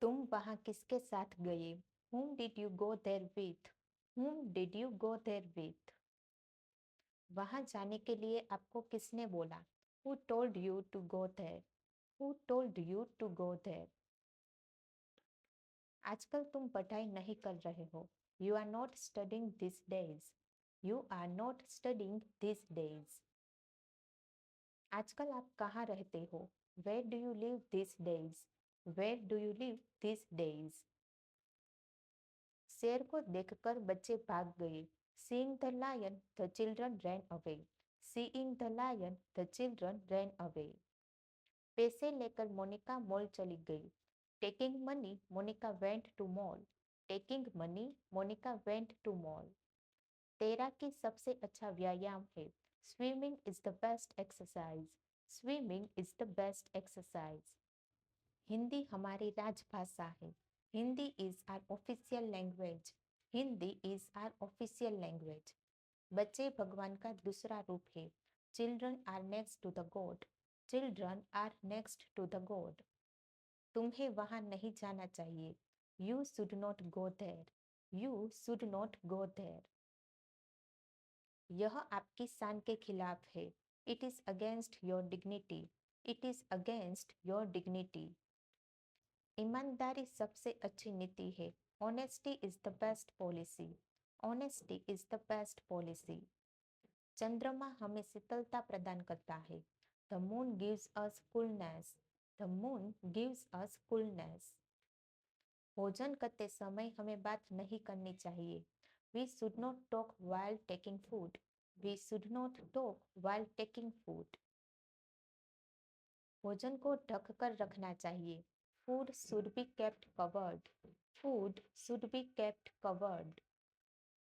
तुम वहां किसके साथ गए? Whom did you go there with? Whom did you go there with? वहां जाने के लिए आपको किसने बोला? Who told you to go there? Who told you to go there? आजकल तुम पढ़ाई नहीं कर रहे हो. You are not studying these days. You are not studying these days. आजकल आप कहाँ रहते हो? Where do you live these days? Where do you live these days? शेर को देखकर बच्चे भाग गए. Seeing the lion, the children ran away. Seeing the lion, the children ran away. पैसे लेकर मोनिका मॉल चली गई. Taking money, Monica went to mall. Taking money, Monica went to mall. तैराकी सबसे अच्छा व्यायाम है. Swimming is the best exercise. Swimming is the best exercise. Hindi हमारी राजभाषा है. Hindi is our official language. Hindi is our official language. बच्चे भगवान का दूसरा रूप है. Children are next to the God. Children are next to the God. तुम्हें वहां नहीं जाना चाहिए. You should not go there. You should not go there. यह आपकी शान के खिलाफ है. It is against your dignity. It is against your dignity. ईमानदारी सबसे अच्छी नीति है. Honesty is the best policy. Honesty is the best policy. चंद्रमा हमें शीतलता प्रदान करता है. The moon gives us coolness. The moon gives us coolness. भोजन करते समय हमें बात नहीं करनी चाहिए. We should not talk while taking food. We should not talk while taking food. भोजन को ढक कर रखना चाहिए. Food should be kept covered. Food should be kept covered.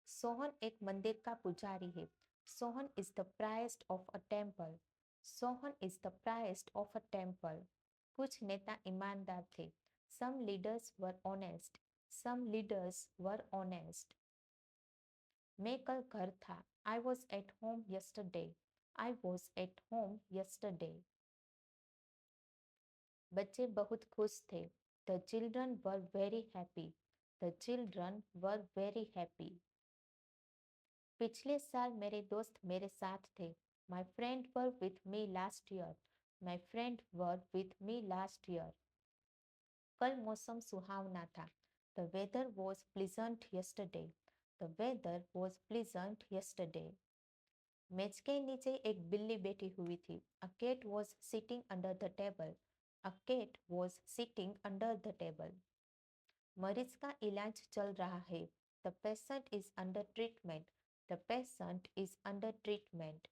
Sohan एक मंदिर का पुजारी है. Sohan is the priest of a temple. Sohan is the priest of a temple. कुछ नेता ईमानदार थे. Some leaders were honest. Some leaders were honest. मैं कल घर था. I was at home yesterday. I was at home yesterday. बच्चे बहुत खुश थे. The children were very happy. The children were very happy. पिछले साल मेरे दोस्त मेरे साथ थे. My friend were with me last year. My friend were with me last year. कल मौसम सुहावना था. The weather was pleasant yesterday. The weather was pleasant yesterday. मेज के नीचे एक बिल्ली बैठी हुई थी. A cat was sitting under the table. A cat was sitting under the table. मरीज का इलाज चल रहा है. The patient is under treatment. The patient is under treatment.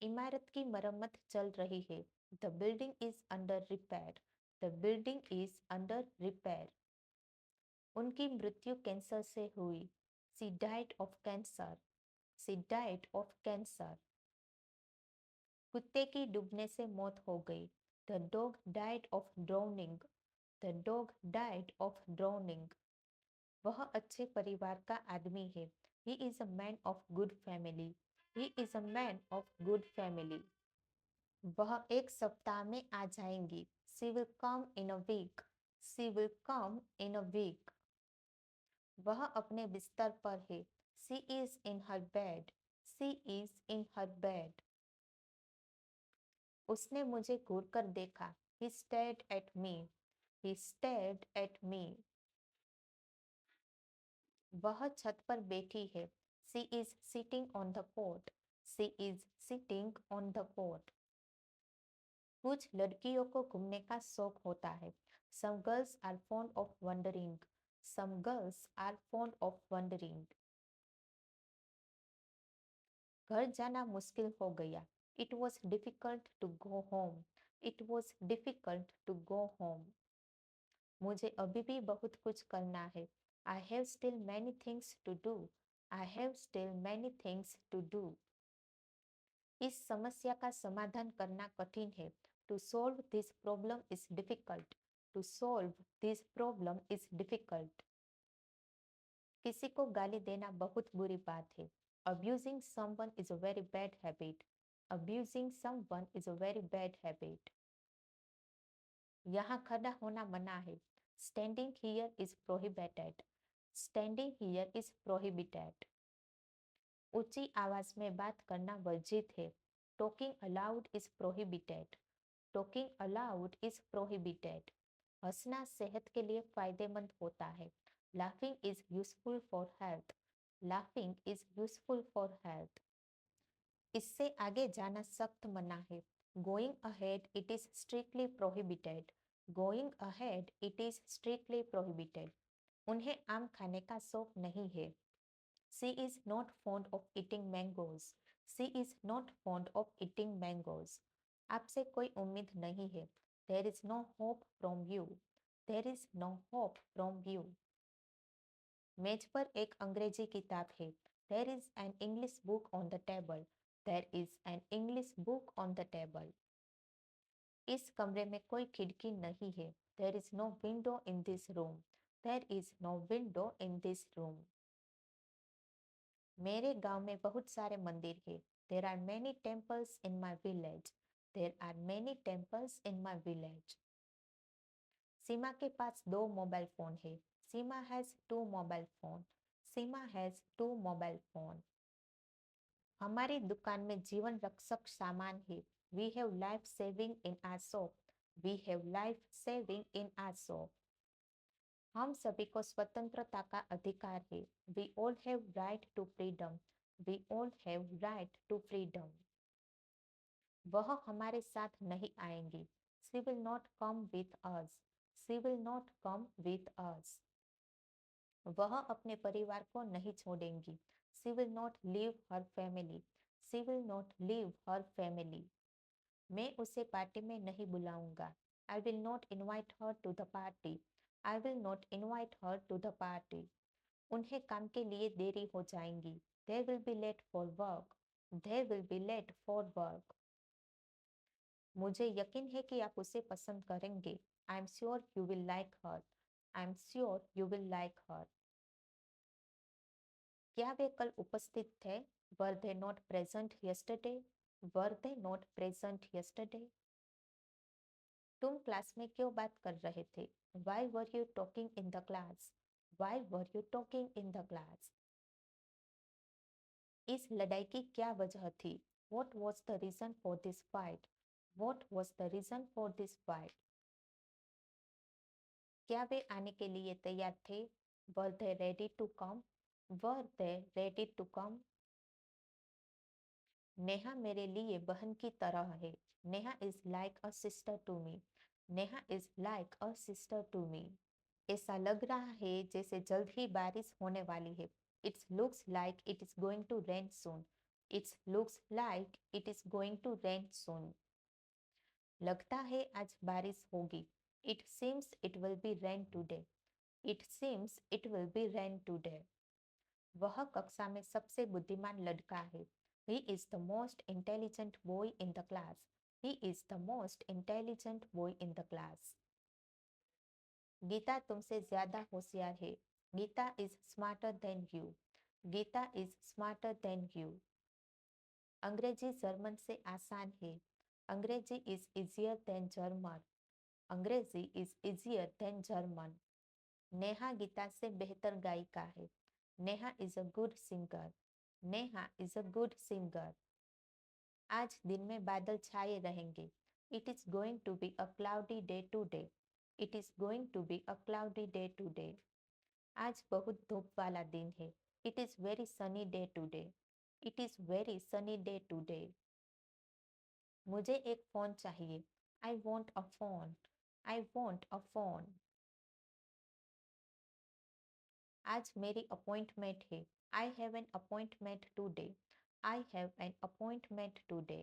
इमारत की मरम्मत चल रही है. The building is under repair. The building is under repair. उनकी मृत्यु कैंसर से हुई. She died of cancer. She died of cancer. कुत्ते की डूबने से मौत हो गई. The dog died of drowning. The dog died of drowning. वह अच्छे परिवार का आदमी है. He is a man of good family. He is a man of good family. वह एक सप्ताह में आ जाएंगी. She will come in a week. She will come in a week. वह अपने बिस्तर पर है. She is in her bed. She is in her bed. उसने मुझे घूरकर देखा. He stared at me. He stared at me. वह छत पर बैठी है. She is sitting on the court. She is sitting on the court. कुछ लड़कियों को घूमने का शौक होता है. Some girls are fond of wandering. Some girls are fond of wandering. घर जाना मुश्किल हो गया. It was difficult to go home. It was difficult to go home. मुझे अभी भी बहुत कुछ करना है. I have still many things to do. I have still many things to do. इस समस्या का समाधान करना कठिन है. To solve this problem is difficult. To solve this problem is difficult. किसी को गाली देना बहुत बुरी बात है. Abusing someone is a very bad habit. Abusing someone is a very bad habit. यहाँ खड़ा होना मना है। Standing here is prohibited. Standing here is prohibited. ऊंची आवाज में बात करना वर्जित है। Talking allowed is prohibited. Talking allowed is prohibited. हंसना सेहत के लिए फायदेमंद होता है। Laughing is useful for health. Laughing is useful for health. इससे आगे जाना सख्त मना है। Going ahead it is strictly prohibited. Going ahead it is strictly prohibited. उन्हें आम खाने का शौक नहीं है। She is not fond of eating mangoes. She is not fond of eating mangoes. आपसे कोई उम्मीद नहीं है। There is no hope from you. There is no hope from you. मेज पर एक अंग्रेजी किताब है। There is an English book on the table. There is an English book on the table. इस कमरे में कोई खिड़की नहीं है। There is no window in this room. There is no window in this room. मेरे गांव में बहुत सारे मंदिर हैं। There are many temples in my village. There are many temples in my village. Seema के पास दो मोबाइल फोन है। Seema has two mobile phone. Seema has two mobile phone. हमारी दुकान में जीवन रक्षक सामान है। We have life saving in our shop. We have life saving in our shop. हम सभी को स्वतंत्रता का अधिकार है। We all have right to freedom. We all have right to freedom. वह हमारे साथ नहीं आएंगी। She will not come with us. She will not come with us. वह अपने परिवार को नहीं छोड़ेंगी। She will not leave her family. She will not leave her family. मैं उसे पार्टी में नहीं बुलाऊंगा। I will not invite her to the party. I will not invite her to the party. उन्हें काम के लिए देरी हो जाएंगी। They will be late for work. They will be late for work. मुझे यकीन है कि आप उसे पसंद करेंगे। I am sure you will like her. I am sure you will like her. क्या वे कल उपस्थित थे? Were they not present yesterday? Were they not present yesterday? तुम क्लास में क्यों बात कर रहे थे? Why were you talking in the class? Y were you talking in the class? इस लड़ाई की क्या वजह थी? What was the reason for this fight? What was the reason for this fight? क्या वे आने के लिए तैयार थे? Were they ready to come? Were they ready to come? Neha मेरे लिए बहन की तरह है। Neha is like a sister to me. Neha is like a sister to me. ऐसा लग रहा है जैसे जल्द ही बारिश होने वाली है। It's looks like it is going to rain soon. It's looks like it is going to rain soon. लगता है आज बारिश होगी। It seems it will be rain today. It seems it will be rain today. वह कक्षा में सबसे बुद्धिमान लड़का है। He is the most intelligent boy in the class. He is the most intelligent boy in the class. Geeta तुमसे ज्यादा होशियार है। Geeta is smarter than you. Geeta is smarter than you. Angrezi German से आसान है। Angrezi is easier than German. Angrezi is easier than German. Neha Geeta से बेहतर गायिका है। Neha is a good singer. Neha is a good singer. आज दिन में बादल छाए रहेंगे। It is going to be a cloudy day today. It is going to be a cloudy day today. आज बहुत धूप वाला दिन है। It is very sunny day today. It is very sunny day today. मुझे एक फोन चाहिए। I want a phone. I want a phone. आज मेरी अपॉइंटमेंट है। I have an appointment today. I have an appointment today.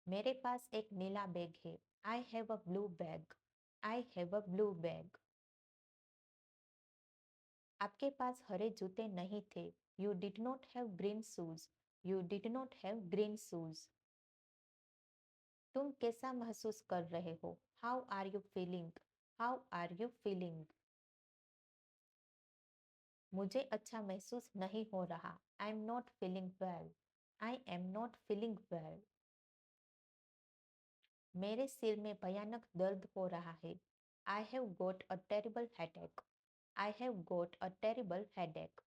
मेरे पास एक नीला bag है। I have a blue bag. I have a blue bag. आपके पास हरे जूते नहीं थे। You did not have green shoes. You did not have green shoes. तुम कैसा महसूस कर रहे हो? How are you feeling? How are you feeling? मुझे अच्छा महसूस नहीं हो रहा। I am not feeling well. I am not feeling well. मेरे सिर में भयानक दर्द हो रहा है। I have got a terrible headache. I have got a terrible headache.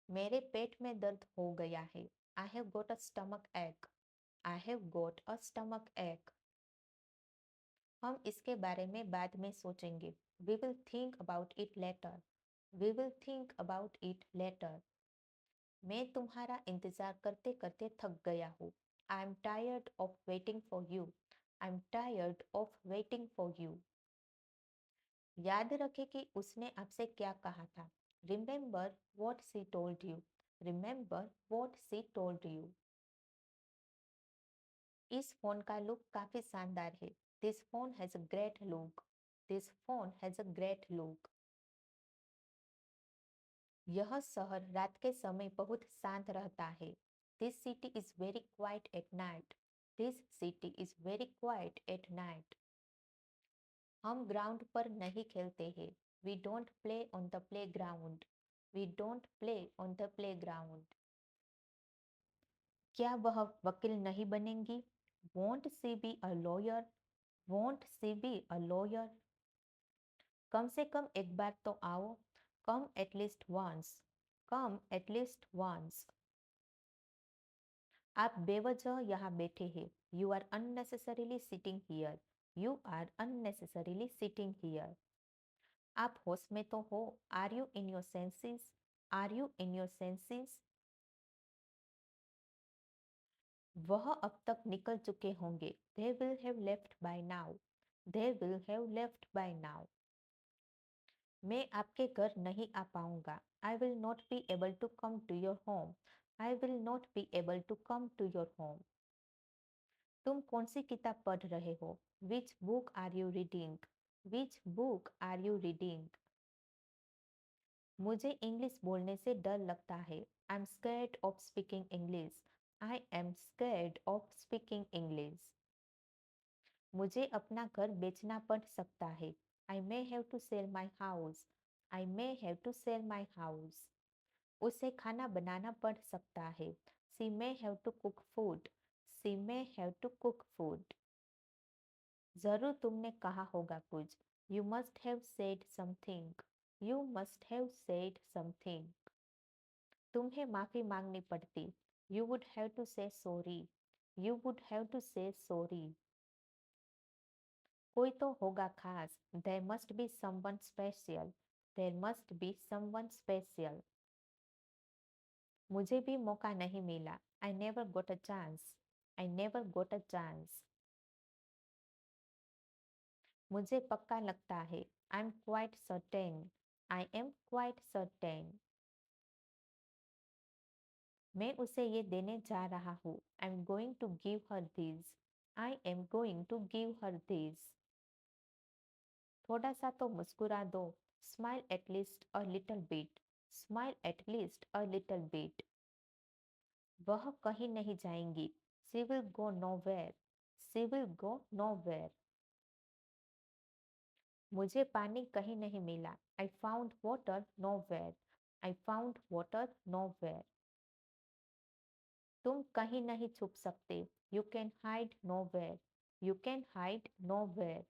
मेरे पेट में दर्द हो गया है। I have got a stomach एक। आई हैव गोट अ स्टमक एक। हम इसके बारे में बाद में सोचेंगे। We will think about it later. We will think about it later. मैं तुम्हारा इंतजार करते करते थक गया हूँ। I am tired of waiting for you. I am tired of waiting for you. याद रखें कि उसने आपसे क्या कहा था। Remember what she told you. Remember what she told you. इस फोन का लुक काफी शानदार है। This phone has a great look. This phone has a great look. यह शहर रात के समय बहुत शांत रहता है। This city is very quiet at night. This city is very quiet at night. हम ग्राउंड पर नहीं खेलते हैं। We don't play on the playground. We don't play on the playground. क्या वह वकील नहीं बनेंगी? Won't she be a lawyer? Won't she be a lawyer? कम से कम एक बार तो आओ। कम at least once. Come at least once. आप बेवजह यहाँ बैठे हैं। You are unnecessarily sitting here. You are unnecessarily sitting here. आप होश में तो हो। Are you in your senses? Are you in your senses? वह अब तक निकल चुके होंगे। They will have left by now. They will have left by now. मैं आपके घर नहीं आ पाऊंगा। I will not be able to come to your home. I will not be able to come to your home. तुम कौन सी किताब पढ़ रहे हो? Which book are you reading? Which book are you reading? मुझे इंग्लिश बोलने से डर लगता है। I am scared of speaking English. I am scared of speaking English. मुझे अपना घर बेचना पड़ सकता है। I may have to sell my house. I may have to sell my house. उसे खाना बनाना पड़ सकता है। She may have to cook food. She may have to cook food. जरूर तुमने कहा होगा कुछ। You must have said something. You must have said something. तुम्हें माफी मांगनी पड़ती। You would have to say sorry. You would have to say sorry. कोई तो होगा खास। There must be someone special. There must be someone special. मुझे भी मौका नहीं मिला। I never got a chance. I never got a chance. मुझे पक्का लगता है। I am quite certain. I am quite certain. मैं उसे ये देने जा रहा हूँ। I am going to give her this. I am going to give her this. थोड़ा सा तो मुस्कुरा दो। Smile at least a little bit. Smile at least a little bit. वह कहीं नहीं जाएंगी। She will go nowhere. She will go nowhere. मुझे पानी कहीं नहीं मिला। I found water nowhere. I found water nowhere. तुम कहीं नहीं छुप सकते। You can hide nowhere. You can hide nowhere.